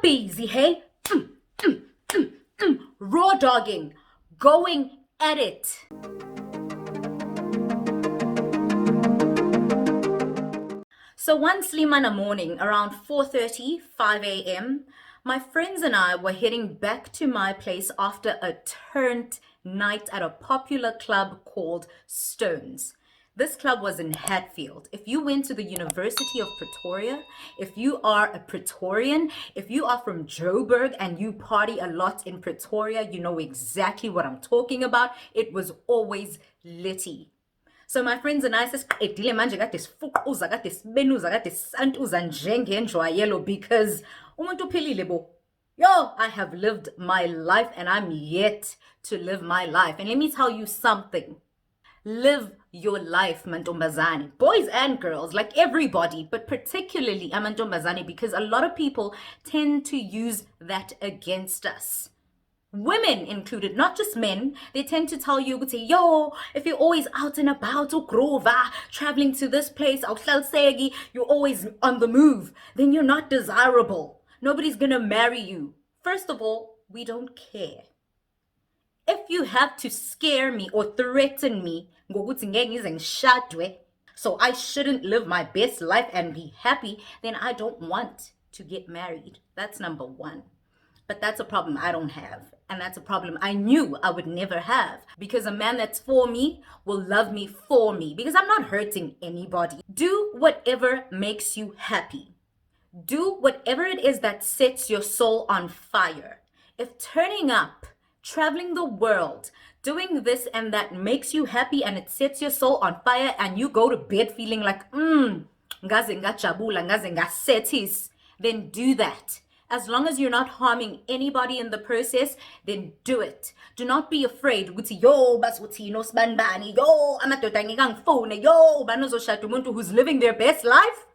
busy, hey? Raw dogging, going at it. So one Slimana morning around 4:30, 5 a.m., my friends and I were heading back to my place after a turned night at a popular club called Stones. This club was in Hatfield. If you went to the University of Pretoria, if you are a Praetorian, if you are from Joburg and you party a lot in Pretoria, you know exactly what I'm talking about. It was always litty. So my friends and I sesiqedile manje kade sifuquza kade sibenuza kade sisantuza njengenjwayelo because umuntu uphilile bo. Yo, I have lived my life and I'm yet to live my life. And let me tell you something. Live your life, mantombazane. Boys and girls, like everybody, but particularly amantombazane, because a lot of people tend to use that against us. Women included, not just men. They tend to tell you, yo, if you're always out and about, grova, traveling to this place, you're always on the move, then you're not desirable. Nobody's gonna marry you. First of all, we don't care. If you have to scare me or threaten me, so I shouldn't live my best life and be happy, then I don't want to get married. That's number one. But that's a problem I don't have. And that's a problem I knew I would never have. Because a man that's for me will love me for me. Because I'm not hurting anybody. Do whatever makes you happy. Do whatever it is that sets your soul on fire. If turning up, traveling the world, doing this and that makes you happy and it sets your soul on fire and you go to bed feeling like, ngaze ngajabula, ngaze ngasetis, then do that. As long as you're not harming anybody in the process, then do it. Do not be afraid. Yo, who's living their best life.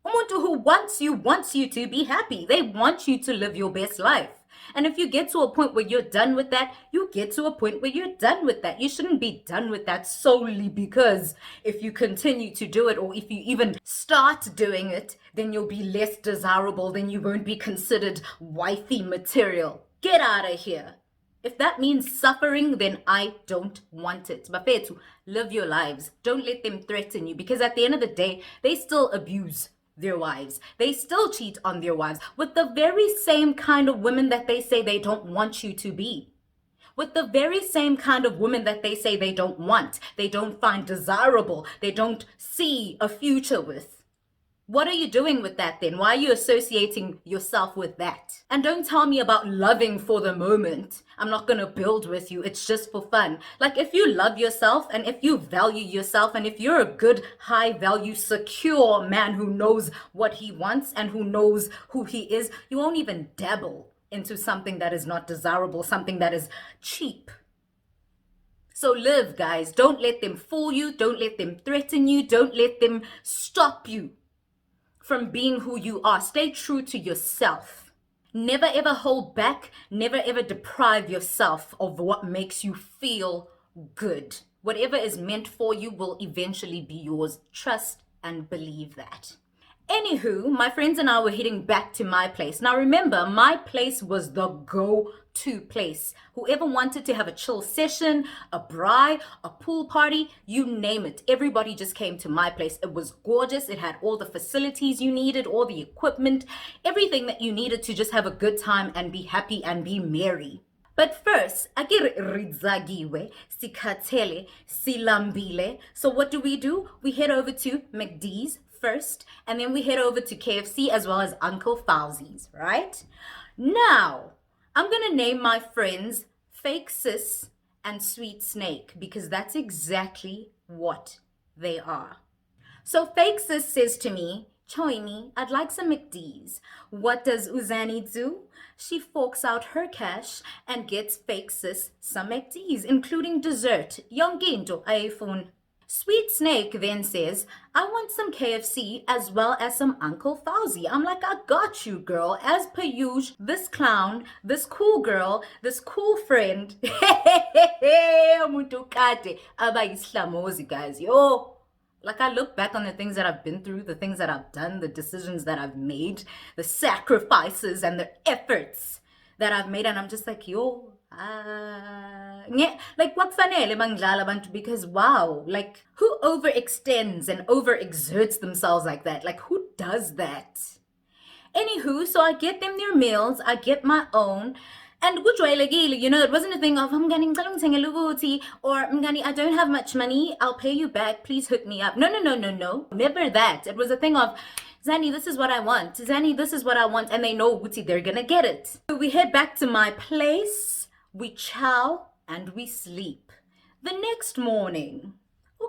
Umuntu who wants you to be happy. They want you to live your best life. And if you get to a point where you're done with that, you get to a point where you're done with that. You shouldn't be done with that solely because if you continue to do it or if you even start doing it, then you'll be less desirable, then you won't be considered wifey material. Get out of here. If that means suffering, then I don't want it. Bafethu, live your lives. Don't let them threaten you because at the end of the day, they still abuse their wives. They still cheat on their wives with the very same kind of women that they say they don't want you to be. With the very same kind of women that they say they don't want, they don't find desirable, they don't see a future with. What are you doing with that then? Why are you associating yourself with that? And don't tell me about loving for the moment. I'm not going to build with you. It's just for fun. Like if you love yourself and if you value yourself and if you're a good, high value, secure man who knows what he wants and who knows who he is, you won't even dabble into something that is not desirable, something that is cheap. So live, guys. Don't let them fool you. Don't let them threaten you. Don't let them stop you from being who you are. Stay true to yourself. Never ever hold back. Never ever deprive yourself of what makes you feel good. Whatever is meant for you will eventually be yours. Trust and believe that. Anywho, my friends and I were heading back to my place. Now remember, my place was the go-to place. Whoever wanted to have a chill session, a braai, a pool party, you name it. Everybody just came to my place. It was gorgeous. It had all the facilities you needed, all the equipment, everything that you needed to just have a good time and be happy and be merry. But first, ridzagiwe, sikatele, silambile. So what do? We head over to McD's first, and then we head over to KFC as well as Uncle Fauzi's, right? Now, I'm gonna name my friends Fake Sis and Sweet Snake because that's exactly what they are. So Fake Sis says to me, Choini, I'd like some McD's. What does Uzani do? She forks out her cash and gets Fake Sis some McD's, including dessert. Yonginto iPhone. Sweet Snake then says, I want some KFC as well as some Uncle Fauzi. I'm like, I got you, girl. As per usual, this clown, this cool girl, this cool friend. Umuntu kade abayislamozi, guys. Yo, Like, I look back on the things that I've been through, the things that I've done, the decisions that I've made, the sacrifices and the efforts that I've made, and I'm just like, yo, like, what fanele mangdlala bantu? Because wow, like, who overextends and overexerts themselves like that? Like, who does that? Anywho, so I get them their meals, I get my own. And kujwayelekile, it wasn't a thing of mngani ngicela ungithengele ukuthi or mngani I don't have much money, I'll pay you back, please hook me up. No, no, no, no, no. Never that. It was a thing of Zani, this is what I want. Zani, this is what I want, and they know Guti, they're gonna get it. So we head back to my place, we chow, and we sleep. The next morning,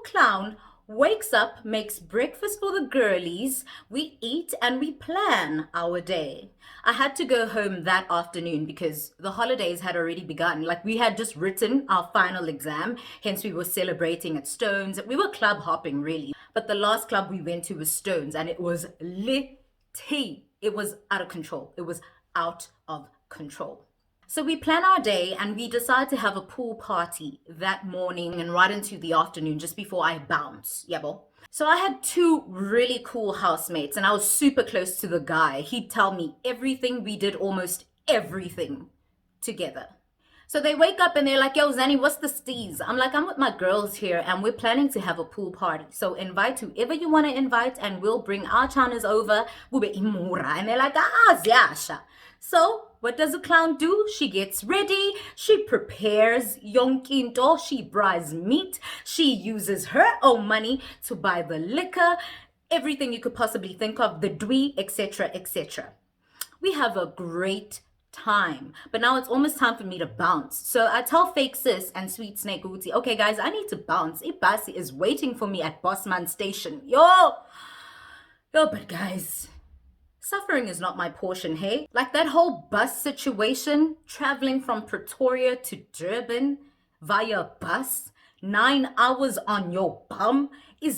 clown wakes up, makes breakfast for the girlies, we eat and we plan our day. I had to go home that afternoon because the holidays had already begun. Like, we had just written our final exam, hence we were celebrating at Stones. We were club hopping really, but the last club we went to was Stones, and it was litty. It was out of control. It was out of control. So we plan our day and we decide to have a pool party that morning and right into the afternoon just before I bounce. Yabo. So I had two really cool housemates and I was super close to the guy. He'd tell me everything. We did almost everything together. So they wake up and they're like, yo, Zanny, what's the steez? I'm like, I'm with my girls here and we're planning to have a pool party. So invite whoever you want to invite and we'll bring our chanas over. And they're like, zyasha. So what does a clown do? She gets ready, she prepares yonkinto, she buys meat, she uses her own money to buy the liquor, everything you could possibly think of, the dwi, etc., etc. We have a great time, but now it's almost time for me to bounce. So I tell fake sis and sweet snake Uti, okay guys, I need to bounce. Ibasi is waiting for me at Bossman Station. Yo, but guys, suffering is not my portion, hey? Like that whole bus situation, traveling from Pretoria to Durban via bus, 9 hours on your bum, your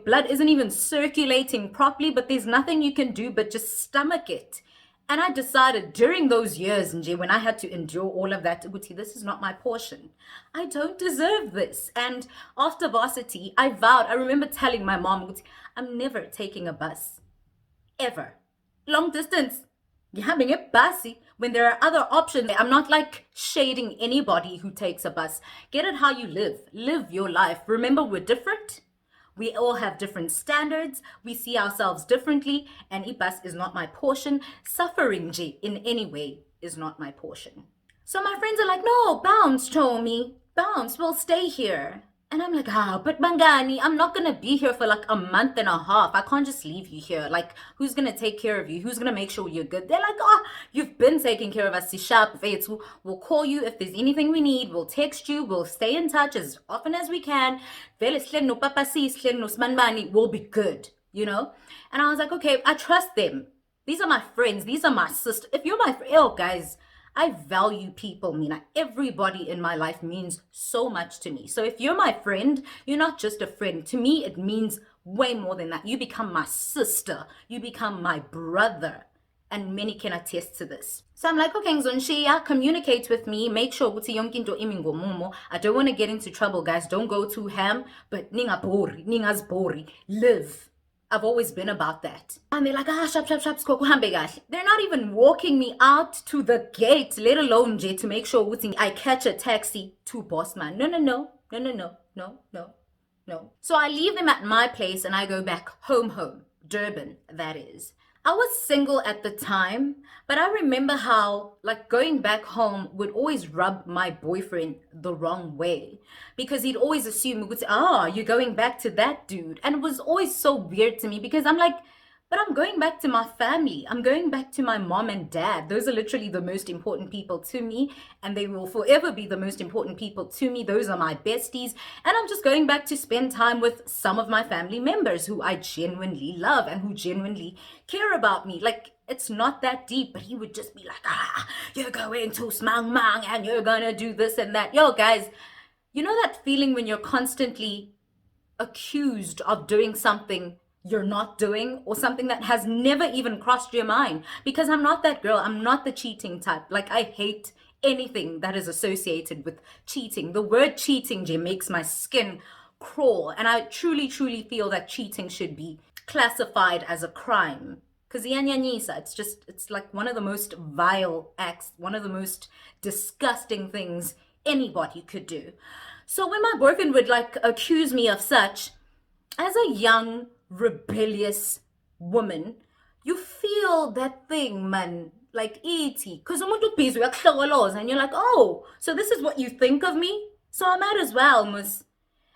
blood isn't even circulating properly, but there's nothing you can do but just stomach it. And I decided during those years, Nje, when I had to endure all of that, Uguti, this is not my portion. I don't deserve this. And after varsity, I vowed, I remember telling my mom, Uguti, I'm never taking a bus. Ever. Long distance. You're having a basi when there are other options. I'm not like shading anybody who takes a bus. Get it how you live. Live your life. Remember, we're different. We all have different standards. We see ourselves differently. And ibas is not my portion. Suffering in any way is not my portion. So my friends are like, no, bounce, Tommy. Bounce, we'll stay here. And I'm like, but Bangani, I'm not going to be here for like a month and a half. I can't just leave you here. Like, who's going to take care of you? Who's going to make sure you're good? They're like, you've been taking care of us. We'll call you if there's anything we need. We'll text you. We'll stay in touch as often as we can. We'll be good, you know? And I was like, okay, I trust them. These are my friends. These are my sisters. If you're my friend, guys, I value people, Mina. Everybody in my life means so much to me. So if you're my friend, you're not just a friend. To me, it means way more than that. You become my sister. You become my brother. And many can attest to this. So I'm like, okay, Nzonshia, communicate with me. Make sure I don't want to get into trouble, guys. Don't go too ham. But ningas bori. Live. I've always been about that. And they're like, shop, they're not even walking me out to the gate, let alone to make sure I catch a taxi to Bossman. No. So I leave them at my place and I go back home, Durban, that is. I was single at the time, but I remember how like going back home would always rub my boyfriend the wrong way because he'd always assume, you're going back to that dude. And it was always so weird to me because I'm like, but I'm going back to my family. I'm going back to my mom and dad. Those are literally the most important people to me, and they will forever be the most important people to me. Those are my besties. And I'm just going back to spend time with some of my family members who I genuinely love and who genuinely care about me. Like, it's not that deep, but he would just be like, you're going to smang mang and you're gonna do this and that. Yo, guys, you know that feeling when you're constantly accused of doing something you're not doing or something that has never even crossed your mind? Because I'm not that girl. I'm not the cheating type. Like, I hate anything that is associated with cheating. The word cheating makes my skin crawl. And I truly, truly feel that cheating should be classified as a crime. Because it's like one of the most vile acts, one of the most disgusting things anybody could do. So when my boyfriend would like accuse me of such, as a young, rebellious woman, you feel that thing, man, like E.T. Because umuntu busy uyakuhlokoloza and you're like, oh, so this is what you think of me? So I might as well, mus.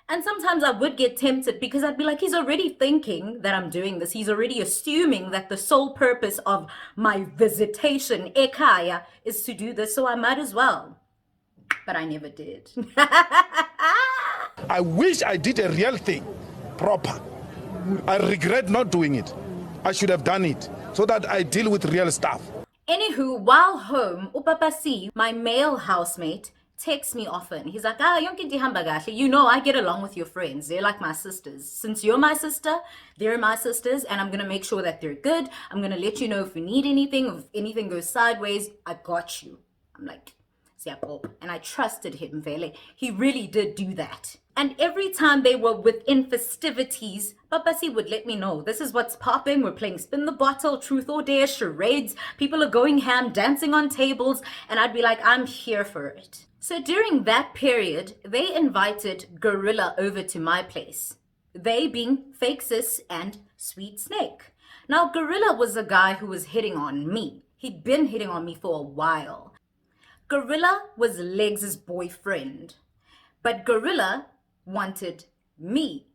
And sometimes I would get tempted because I'd be like, he's already thinking that I'm doing this. He's already assuming that the sole purpose of my visitation, ekaya, is to do this. So I might as well. But I never did. I wish I did a real thing, proper. I regret not doing it. I should have done it so that I deal with real stuff. Anywho, while home, Upapasi, my male housemate, texts me often. He's like, yonke ndihamba kahle. You know, I get along with your friends. They're like my sisters. Since you're my sister, they're my sisters, and I'm going to make sure that they're good. I'm going to let you know if you need anything, if anything goes sideways, I got you. I'm like, and I trusted him, Vele. He really did do that. And every time they were within festivities, Papasi would let me know, this is what's popping. We're playing spin the bottle, truth or dare, charades. People are going ham, dancing on tables. And I'd be like, I'm here for it. So during that period, they invited Gorilla over to my place. They being Fake Sis and Sweet Snake. Now, Gorilla was a guy who was hitting on me. He'd been hitting on me for a while. Gorilla was Legs' boyfriend, but Gorilla wanted me.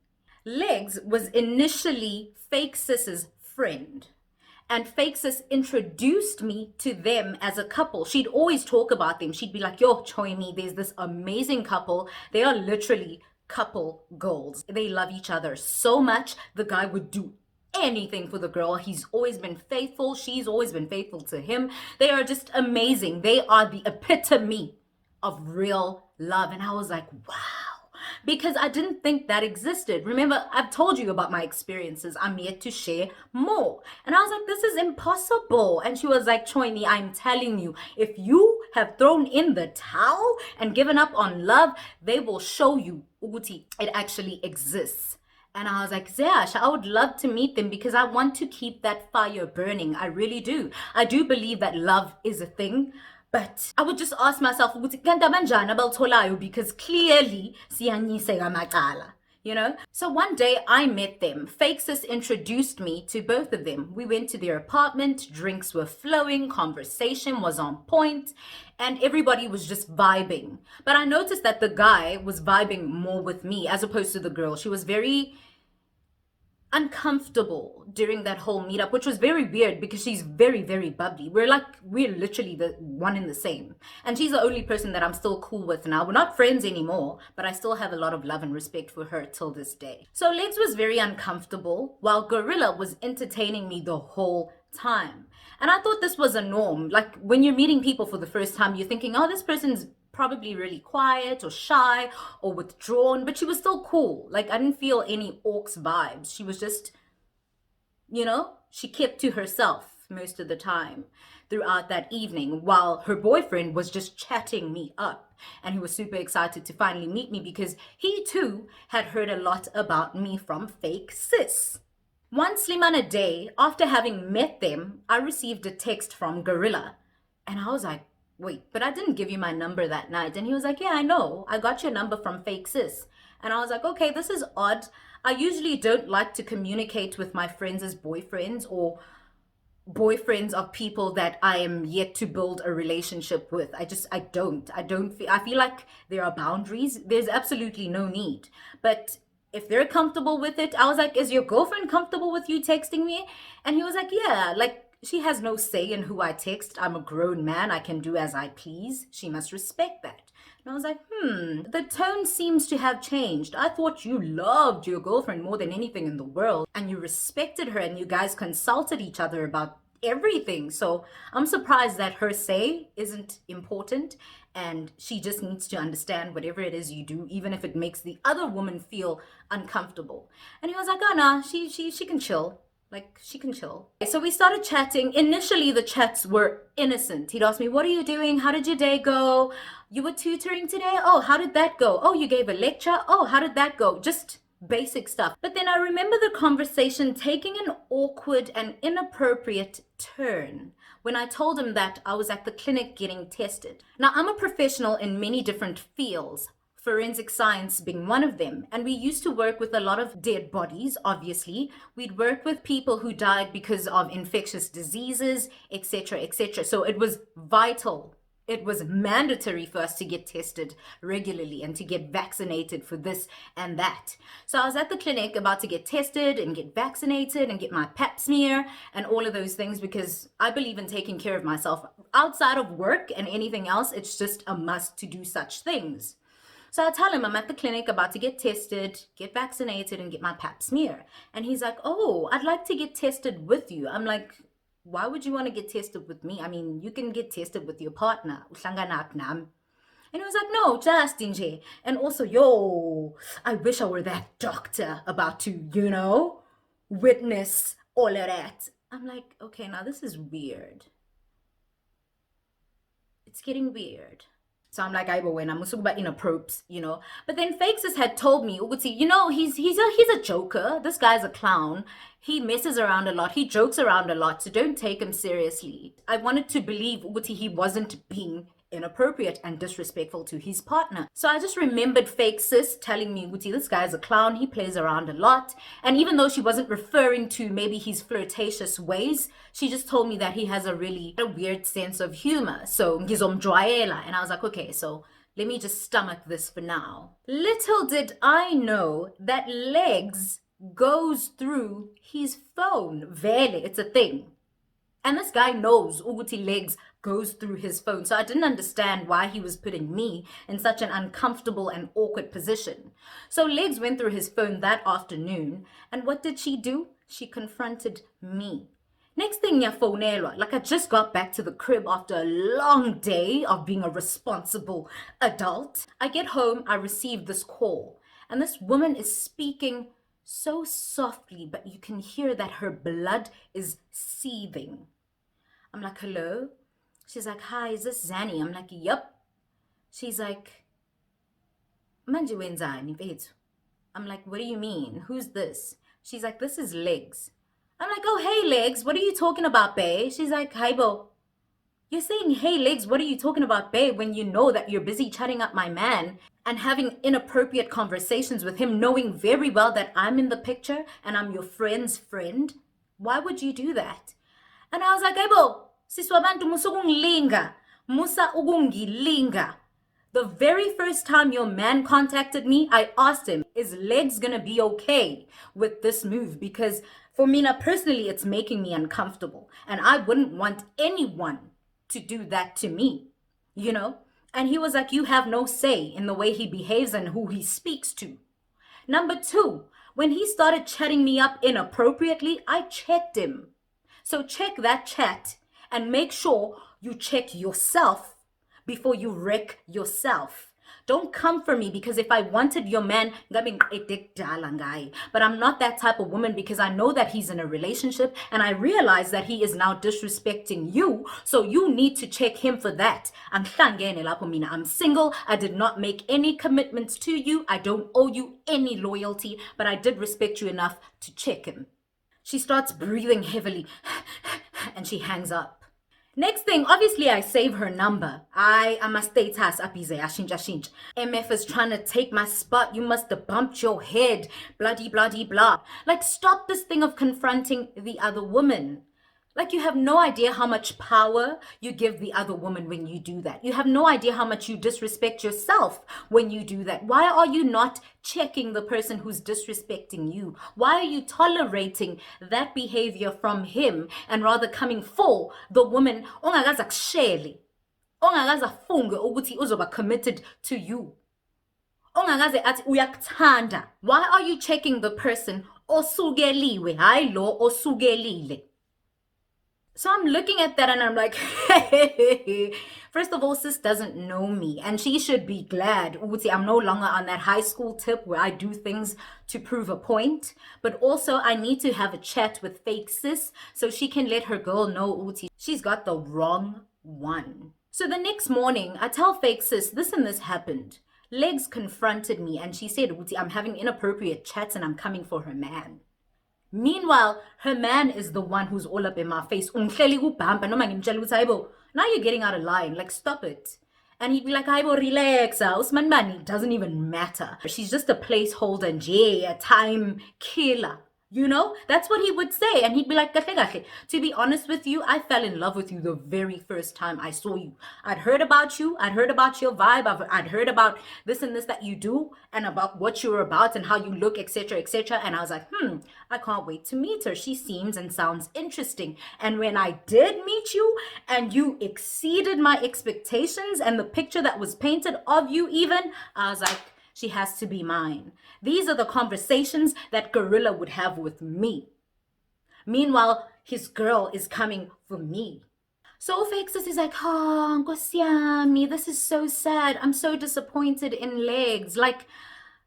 Legs was initially Fake Sis's friend, and Fake Sis introduced me to them as a couple. She'd always talk about them. She'd be like, yo, Choimi, there's this amazing couple. They are literally couple goals. They love each other so much. The guy would do anything for the girl. He's always been faithful. She's always been faithful to him. They are just amazing. They are the epitome of real love. And I was like, wow. Because I didn't think that existed. Remember, I've told you about my experiences. I'm yet to share more. And I was like, this is impossible. And she was like, Choini, I'm telling you, if you have thrown in the towel and given up on love, they will show you, Uguti, it actually exists. And I was like, Zeash, I would love to meet them because I want to keep that fire burning. I really do. I do believe that love is a thing. But I would just ask myself, because clearly, you know? So one day I met them. Fake Sis introduced me to both of them. We went to their apartment, drinks were flowing, conversation was on point, and everybody was just vibing. But I noticed that the guy was vibing more with me as opposed to the girl. She was very uncomfortable during that whole meetup, which was very weird because she's very, very bubbly. We're literally the one and the same. And she's the only person that I'm still cool with now. We're not friends anymore, but I still have a lot of love and respect for her till this day. So Legs was very uncomfortable while Gorilla was entertaining me the whole time. And I thought this was a norm. Like when you're meeting people for the first time, you're thinking, oh, this person's probably really quiet or shy or withdrawn, but she was still cool. Like I didn't feel any orcs vibes. She was just, you know, she kept to herself most of the time throughout that evening while her boyfriend was just chatting me up. And he was super excited to finally meet me because he too had heard a lot about me from Fake Sis. One Slimana day, after having met them, I received a text from Gorilla. And I was like, wait, but I didn't give you my number that night. And he was like, yeah, I know. I got your number from Fake Sis. And I was like, okay, this is odd. I usually don't like to communicate with my friends as boyfriends or boyfriends of people that I am yet to build a relationship with. I feel like there are boundaries. There's absolutely no need. But if they're comfortable with it, I was like, is your girlfriend comfortable with you texting me? And he was like, yeah, like, she has no say in who I text. I'm a grown man. I can do as I please. She must respect that. And I was like, the tone seems to have changed. I thought you loved your girlfriend more than anything in the world. And you respected her and you guys consulted each other about everything. So I'm surprised that her say isn't important and she just needs to understand whatever it is you do, even if it makes the other woman feel uncomfortable. And he was like, oh, nah, she can chill. Like, she can chill. So we started chatting. Initially, the chats were innocent. He'd ask me, what are you doing? How did your day go? You were tutoring today? Oh, how did that go? Oh, you gave a lecture? Oh, how did that go? Just basic stuff. But then I remember the conversation taking an awkward and inappropriate turn when I told him that I was at the clinic getting tested. Now, I'm a professional in many different fields, forensic science being one of them. And we used to work with a lot of dead bodies, obviously. We'd work with people who died because of infectious diseases, etc., etc. So it was vital. It was mandatory for us to get tested regularly and to get vaccinated for this and that. So I was at the clinic about to get tested and get vaccinated and get my pap smear and all of those things because I believe in taking care of myself. Outside of work and anything else, it's just a must to do such things. So I tell him I'm at the clinic about to get tested, get vaccinated, and get my pap smear. And he's like, oh, I'd like to get tested with you. I'm like, why would you want to get tested with me? I mean, you can get tested with your partner. And he was like, no, just nje. And also, yo, I wish I were that doctor about to, witness all of that. I'm like, okay, now this is weird. It's getting weird. So I'm like, I when I'm also about inappropriate, But then Fakes had told me, Uguti, he's a joker. This guy's a clown. He messes around a lot. He jokes around a lot. So don't take him seriously. I wanted to believe Uguti he wasn't being inappropriate and disrespectful to his partner. So I just remembered fake sis telling me, Uguti, this guy's a clown. He plays around a lot. And even though she wasn't referring to maybe his flirtatious ways, she just told me that he has a weird sense of humor. So ngizomjwayela. And I was like, okay, so let me just stomach this for now. Little did I know that legs goes through his phone. Vele, it's a thing. And this guy knows Uguti legs goes through his phone. So I didn't understand why he was putting me in such an uncomfortable and awkward position. So legs went through his phone that afternoon. And what did she do? She confronted me. Next thing, nyafonelwa, like I just got back to the crib after a long day of being a responsible adult. I get home, I receive this call. And this woman is speaking so softly, but you can hear that her blood is seething. I'm like, hello? She's like, hi, is this Zanny? I'm like, yup. She's like, manje wenzani mfethu? I'm like, what do you mean? Who's this? She's like, this is Legs. I'm like, oh, hey, Legs, what are you talking about, babe? She's like, hi, Bo. You're saying, hey, Legs, what are you talking about, babe, when you know that you're busy chatting up my man and having inappropriate conversations with him, knowing very well that I'm in the picture and I'm your friend's friend? Why would you do that? And I was like, Ebo, siswabantu musa ukungilinga, musa ukungilinga. The very first time your man contacted me, I asked him, is Legs gonna be okay with this move? Because for me, now personally, it's making me uncomfortable. And I wouldn't want anyone to do that to me, And he was like, you have no say in the way he behaves and who he speaks to. Number two, when he started chatting me up inappropriately, I checked him. So check that chat and make sure you check yourself before you wreck yourself. Don't come for me because if I wanted your man, but I'm not that type of woman because I know that he's in a relationship and I realize that he is now disrespecting you. So you need to check him for that. I'm single. I did not make any commitments to you. I don't owe you any loyalty, but I did respect you enough to check him. She starts breathing heavily and she hangs up. Next thing, obviously I save her number. I am a status apize ashinja. MF is trying to take my spot. You must have bumped your head. Bloody, bloody, blah. Like, stop this thing of confronting the other woman. Like, you have no idea how much power you give the other woman when you do that. You have no idea how much you disrespect yourself when you do that. Why are you not checking the person who's disrespecting you? Why are you tolerating that behavior from him and rather coming for the woman ongakazakusheli, ongakazafunge ukuthi uzoba committed to you? Ongakaze athi uyakuthanda. Why are you checking the person osukeliwe, hayi lo osukelile? So I'm looking at that and I'm like, first of all, sis doesn't know me and she should be glad. Uti, I'm no longer on that high school tip where I do things to prove a point. But also, I need to have a chat with fake sis so she can let her girl know, Uti, she's got the wrong one. So the next morning, I tell fake sis, this and this happened. Legs confronted me and she said, Uti, I'm having inappropriate chats and I'm coming for her man. Meanwhile, her man is the one who's all up in my face. Now you're getting out of line. Like, stop it. And he'd be like, Aibo, relax. Usman Bani doesn't even matter. She's just a placeholder and a time killer. You know, that's what he would say. And he'd be like, "Kahle, kahle." To be honest with you, I fell in love with you the very first time I saw you. I'd heard about you. I'd heard about your vibe. I'd heard about this and this that you do and about what you're about and how you look, etc., etc. And I was like, I can't wait to meet her. She seems and sounds interesting. And when I did meet you and you exceeded my expectations and the picture that was painted of you even, I was like, she has to be mine. These are the conversations that Gorilla would have with me. Meanwhile, his girl is coming for me. So Fexus is like, oh, Nkosiami, this is so sad. I'm so disappointed in Legs. Like,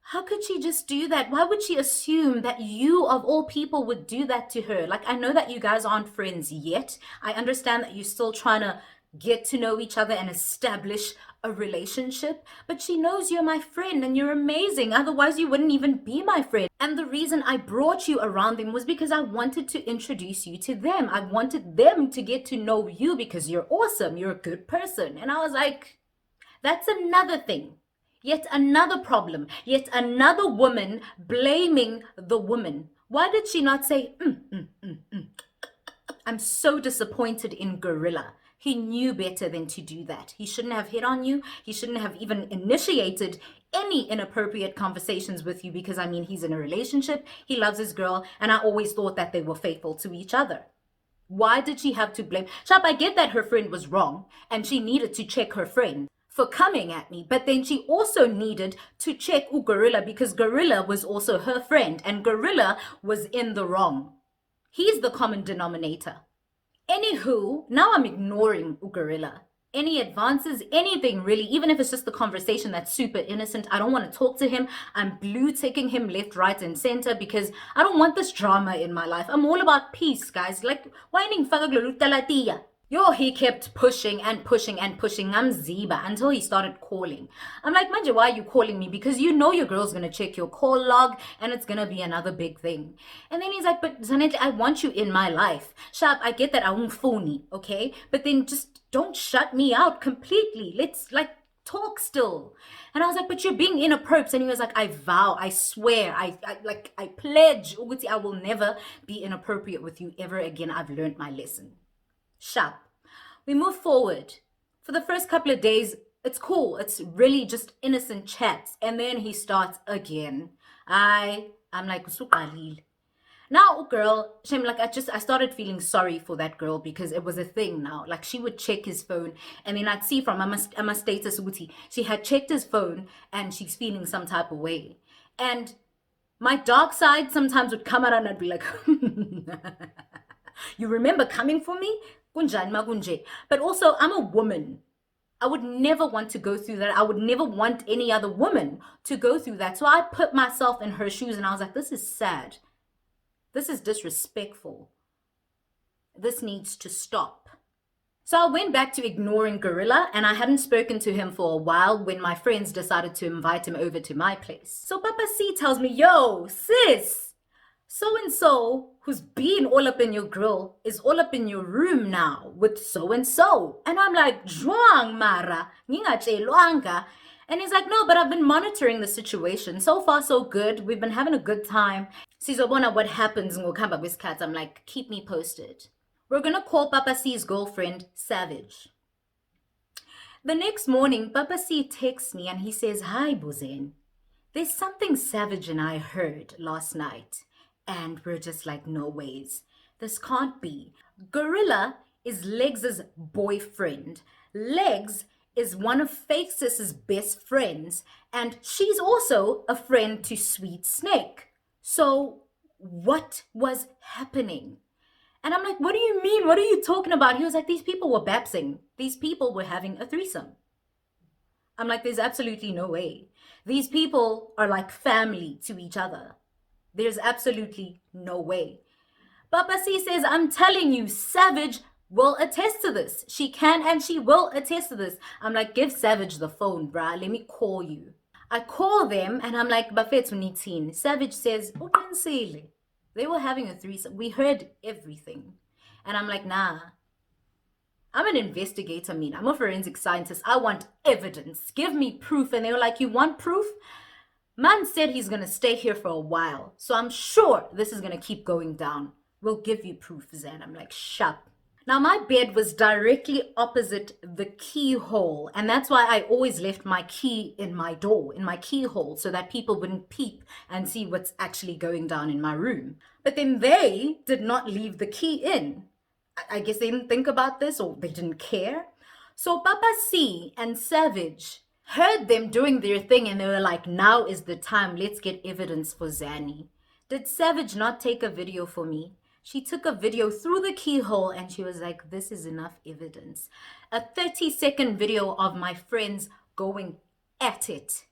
how could she just do that? Why would she assume that you, of all people, would do that to her? Like, I know that you guys aren't friends yet. I understand that you're still trying to get to know each other and establish a relationship, but she knows you're my friend and you're amazing. Otherwise, you wouldn't even be my friend. And the reason I brought you around them was because I wanted to introduce you to them. I wanted them to get to know you because you're awesome. You're a good person. And I was like, that's another thing. Yet another problem. Yet another woman blaming the woman. Why did she not say, I'm so disappointed in Gorilla. He knew better than to do that. He shouldn't have hit on you. He shouldn't have even initiated any inappropriate conversations with you because, I mean, he's in a relationship. He loves his girl. And I always thought that they were faithful to each other. Why did she have to blame? Sharp, I get that her friend was wrong and she needed to check her friend for coming at me. But then she also needed to check Gorilla because Gorilla was also her friend and Gorilla was in the wrong. He's the common denominator. Anywho, now I'm ignoring Gorilla. Any advances, anything really, even if it's just the conversation that's super innocent, I don't want to talk to him. I'm blue ticking him left, right, and center because I don't want this drama in my life. I'm all about peace, guys. Like, whining fagaglulutalatia. Yo, he kept pushing and pushing and pushing. I'm Ziba until he started calling. I'm like, Manje, why are you calling me? Because you know your girl's gonna check your call log and it's gonna be another big thing. And then he's like, but Zanetle, I want you in my life. Sharp, I get that I won't phony, okay? But then just don't shut me out completely. Let's like talk still. And I was like, but you're being inappropriate. And he was like, I vow, I swear, I pledge, Uguti, I will never be inappropriate with you ever again. I've learned my lesson. Sharp. We move forward. For the first couple of days, it's cool. It's really just innocent chats. And then he starts again. I'm like, Suqalil. Now, girl, Shem, like I started feeling sorry for that girl because it was a thing now. Like she would check his phone and then I'd see from my status Uti, she had checked his phone and she's feeling some type of way. And my dark side sometimes would come out and I'd be like, you remember coming for me? But also, I'm a woman. I would never want to go through that. I would never want any other woman to go through that. So I put myself in her shoes and I was like, this is sad. This is disrespectful. This needs to stop. So I went back to ignoring Gorilla and I hadn't spoken to him for a while when my friends decided to invite him over to my place. So Papa C tells me, yo, sis, so-and-so who's been all up in your grill is all up in your room now with so-and-so. And I'm like, Jwang Mara, ngingatshelwanga. And he's like, no, but I've been monitoring the situation. So far, so good. We've been having a good time. Sizobona, what happens ngokuhamba kwesikhathi. I'm like, keep me posted. We're going to call Papa C's girlfriend Savage. The next morning, Papa C texts me and he says, hi, Buzen. There's something Savage and I heard last night. And we're just like, no ways. This can't be. Gorilla is Legs' boyfriend. Legs is one of Fake Sis's best friends. And she's also a friend to Sweet Snake. So what was happening? And I'm like, what do you mean? What are you talking about? He was like, these people were bapsing. These people were having a threesome. I'm like, there's absolutely no way. These people are like family to each other. There's absolutely no way. Papa C says, I'm telling you, Savage will attest to this. She can and she will attest to this. I'm like, give Savage the phone, bruh. Let me call you. I call them and I'm like, Buffet Unitin. Savage says, Uqinisile. They were having a threesome. We heard everything. And I'm like, nah. I'm an investigator, I'm a forensic scientist. I want evidence. Give me proof. And they were like, you want proof? Man said he's going to stay here for a while. So I'm sure this is going to keep going down. We'll give you proof, Zan. I'm like, shut. Now, my bed was directly opposite the keyhole. And that's why I always left my key in my door, in my keyhole, so that people wouldn't peep and see what's actually going down in my room. But then they did not leave the key in. I guess they didn't think about this or they didn't care. So Papa C and Savage heard them doing their thing and they were like, now is the time. Let's get evidence for Zanny. Did Savage not take a video for me? She took a video through the keyhole and she was like, this is enough evidence. A 30-second video of my friends going at it.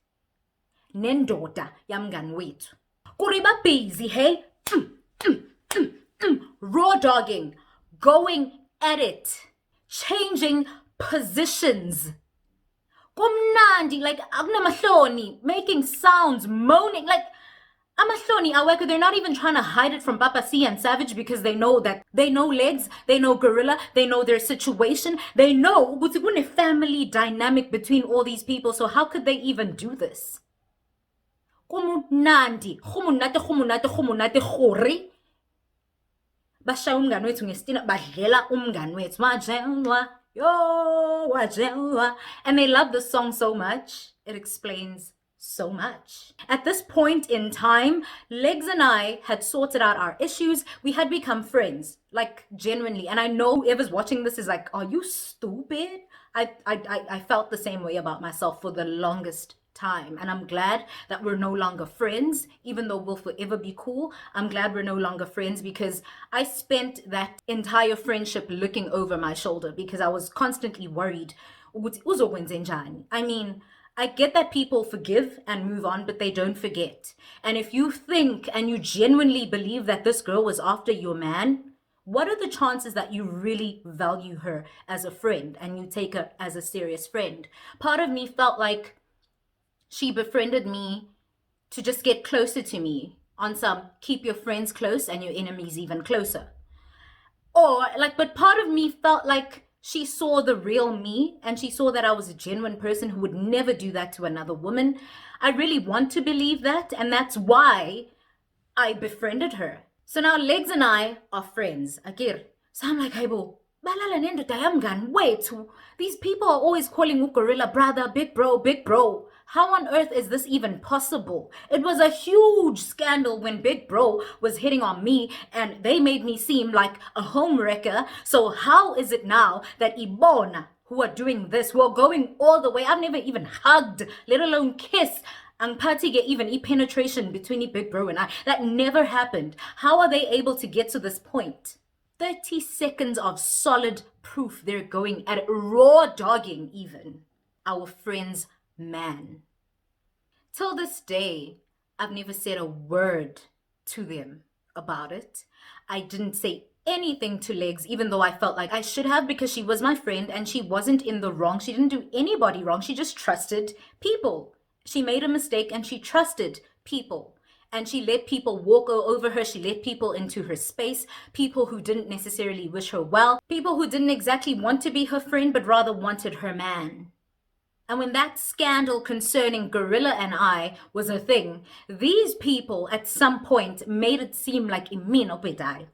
Nendoda yamngani wethu. Kuriba busy, hey? Raw dogging. Going at it, changing positions. Kumnandi, like agnamahloni, making sounds, moaning, like amahloni aweka. They're not even trying to hide it from Papa C and Savage because they know Legs, they know Gorilla, they know their situation, they know a family dynamic between all these people. So how could they even do this? Kumnandi, khumunate khori. Basha umngani wethu ngestina badlela umngani wethu wajelwa yo wajelwa, and they love the song so much it explains so much. At this point in time, Legs and I had sorted out our issues. We had become friends, like genuinely. And I know whoever's watching this is like, are you stupid? I felt the same way about myself for the longest time, and I'm glad that we're no longer friends. Even though we'll forever be cool, I'm glad we're no longer friends because I spent that entire friendship looking over my shoulder because I was constantly worried. I mean, I get that people forgive and move on, but they don't forget. And if you think and you genuinely believe that this girl was after your man, what are the chances that you really value her as a friend and you take her as a serious friend? Part of me felt like she befriended me to just get closer to me on some keep your friends close and your enemies even closer. Or like, but part of me felt like she saw the real me and she saw that I was a genuine person who would never do that to another woman. I really want to believe that, and that's why I befriended her. So now Legs and I are friends. Akir. So I'm like, hey, bo, wait, these people are always calling Gorilla brother, big bro, big bro. How on earth is this even possible? It was a huge scandal when Big Bro was hitting on me and they made me seem like a homewrecker. So how is it now that Ibona, who are doing this, who are going all the way, I've never even hugged, let alone kiss, ang pati get even penetration between Big Bro and I, that never happened. How are they able to get to this point? 30 seconds of solid proof they're going at it, raw dogging even our friend's man. Till this day, I've never said a word to them about it. I didn't say anything to Legs, even though I felt like I should have because she was my friend and she wasn't in the wrong. She didn't do anybody wrong. She just trusted people. She made a mistake and she trusted people. And she let people walk over her. She let people into her space. People who didn't necessarily wish her well. People who didn't exactly want to be her friend, but rather wanted her man. And when that scandal concerning Gorilla and I was a thing, these people at some point made it seem like imino pedai.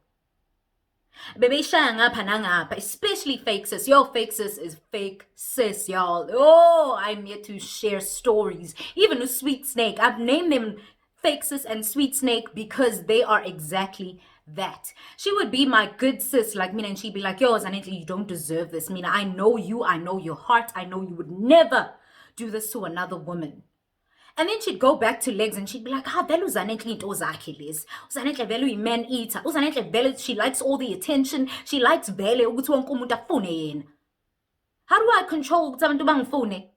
Bebe shanga pananga, especially fake sis. Yo, fake sis is fake sis, y'all. Oh, I'm yet to share stories. Even with Sweet Snake, I've named them Fake Sis and Sweet Snake because they are exactly that. She would be my good sis like Mina, and she'd be like, yo, Zanetli, you don't deserve this. Mina, I know you, I know your heart, I know you would never do this to another woman. And then she'd go back to legs and she'd be like, ah, vele uZanenhle into zakhe lezi. uZanenhle vele uyi-man eater. uZanenhle vele, she likes all the attention. She likes vele ukuthi wonke umuntu afune yena. How do I control ukuthi abantu bangifune?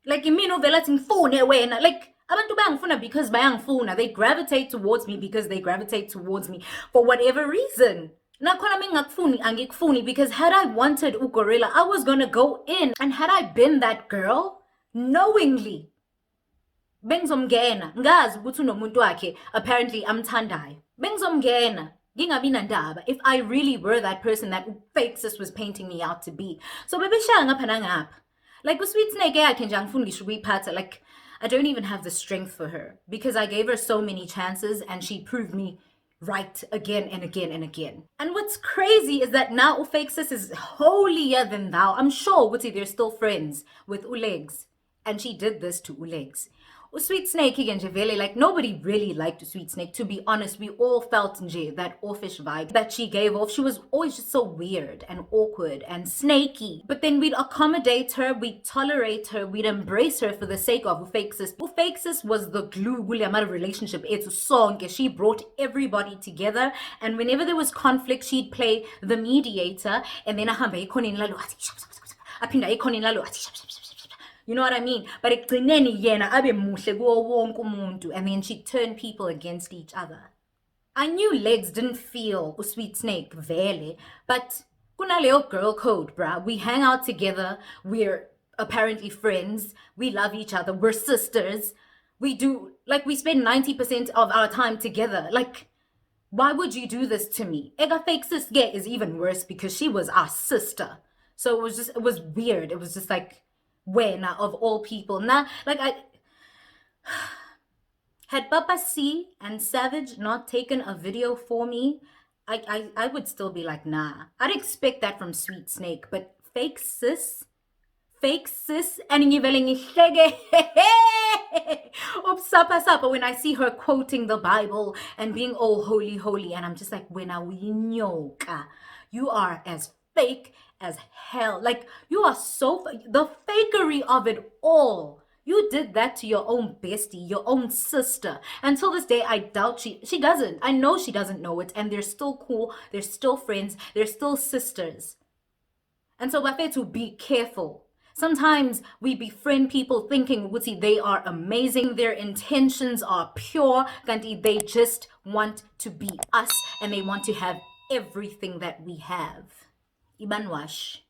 Like, imina uvela athi ngifune wena. Like, abantu bayangifuna because bayangifuna. They gravitate towards me because they gravitate towards me for whatever reason. Nakhona mingakufuni angikufuni, because had I wanted uGorilla, I was gonna go in. And had I been that girl, knowingly, bengizomngena ngazi ukuthi unomuntu wakhe apparently amthandayo, bengizomngena ngingabi nandaba if I really were that person that fake sis was painting me out to be. So bebeshaya ngapha nangapha, like uSweet Snake yakhe nje angifuni ngisho ukuyiphatha. Like, I don't even have the strength for her because I gave her so many chances and she proved me right again and again and again. And what's crazy is that now fake sis is holier than thou. I'm sure Woodsy, they're still friends with Ulegs, and she did this to Ulegs. Sweet Snake again, Javele, like nobody really liked Sweet Snake. To be honest, we all felt nje, that offish vibe that she gave off. She was always just so weird and awkward and snaky. But then we'd accommodate her, we'd tolerate her, we'd embrace her for the sake of Fake Sis. Fake Sis was the glue kule relationship. It's a song. She brought everybody together, and whenever there was conflict, she'd play the mediator, and then ahambe ikhona inlalo athi aphinda ikhona inlalo athi. You know what I mean? But ekugcineni yena abe muhle kuwo wonke umuntu, and then she'd turn people against each other. I knew Legs didn't feel Sweet Snake vele, but kunaleyo girl code, bruh. We hang out together, we're apparently friends, we love each other, we're sisters. We do, like, we spend 90% of our time together. Like, why would you do this to me? Ega fake sis get is even worse because she was our sister. So it was weird. It was just like, when of all people. Nah, like had Papa C and Savage not taken a video for me, I would still be like, nah. I'd expect that from Sweet Snake, but fake sis, and when I see her quoting the Bible and being all holy, holy, and I'm just like, when are we nyoka? You are as fake as hell. Like, you are so the fakery of it all. You did that to your own bestie, your own sister. Until this day, I doubt she doesn't. I know she doesn't know it, and they're still cool, they're still friends, they're still sisters. And so we have to be careful. Sometimes we befriend people thinking they are amazing, their intentions are pure, and they just want to be us, and they want to have everything that we have. Iban wash.